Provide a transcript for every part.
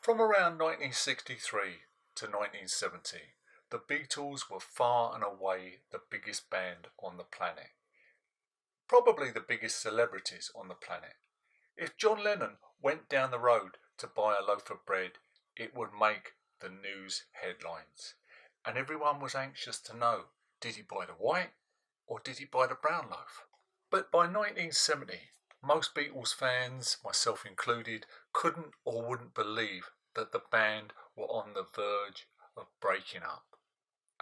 From around 1963 to 1970, the Beatles were far and away the biggest band on the planet. Probably the biggest celebrities on the planet. If John Lennon went down the road to buy a loaf of bread, it would make the news headlines. And everyone was anxious to know, did he buy the white or did he buy the brown loaf? But by 1970, most Beatles fans, myself included, couldn't or wouldn't believe that the band were on the verge of breaking up.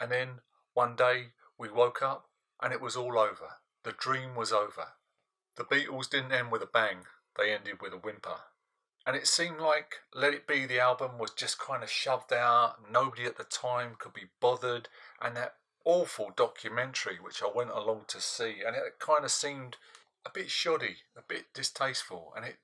And then one day we woke up and it was all over. The dream was over. The Beatles didn't end with a bang, they ended with a whimper. And it seemed like Let It Be, the album, was just kind of shoved out. Nobody at the time could be bothered. And that awful documentary, which I went along to see, and it kind of seemed a bit shoddy, a bit distasteful, and it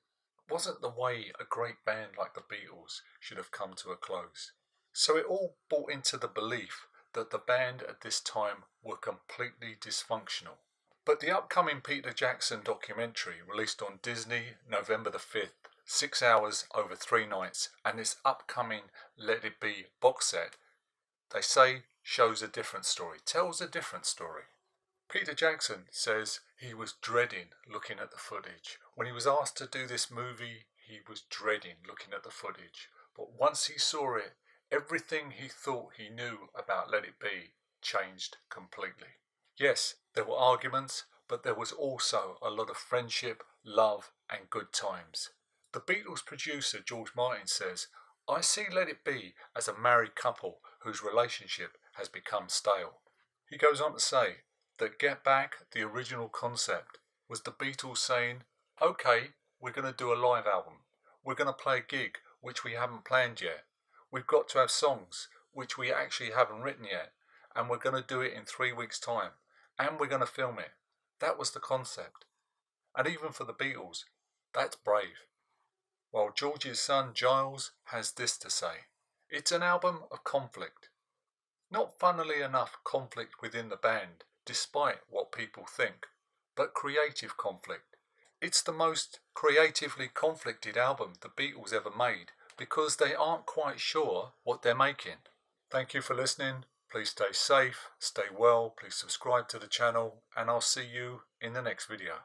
wasn't the way a great band like the Beatles should have come to a close. So it all bought into the belief that the band at this time were completely dysfunctional. But the upcoming Peter Jackson documentary, released on Disney November the 5th, 6 hours over 3 nights, and this upcoming Let It Be box set, they say shows a different story, tells a different story. Peter Jackson says he was dreading looking at the footage. When he was asked to do this movie, he was dreading looking at the footage. But once he saw it, everything he thought he knew about Let It Be changed completely. Yes, there were arguments, but there was also a lot of friendship, love, and good times. The Beatles producer George Martin says, "I see Let It Be as a married couple whose relationship has become stale." He goes on to say that Get Back, the original concept, was the Beatles saying, "Okay, we're going to do a live album. We're going to play a gig which we haven't planned yet. We've got to have songs which we actually haven't written yet, and we're going to do it in 3 weeks' time, and we're going to film it." That was the concept. And even for the Beatles, that's brave. While George's son Giles has this to say, "It's an album of conflict. Not funnily enough conflict within the band, despite what people think, but creative conflict. It's the most creatively conflicted album the Beatles ever made because they aren't quite sure what they're making." Thank you for listening. Please stay safe, stay well, please subscribe to the channel, and I'll see you in the next video.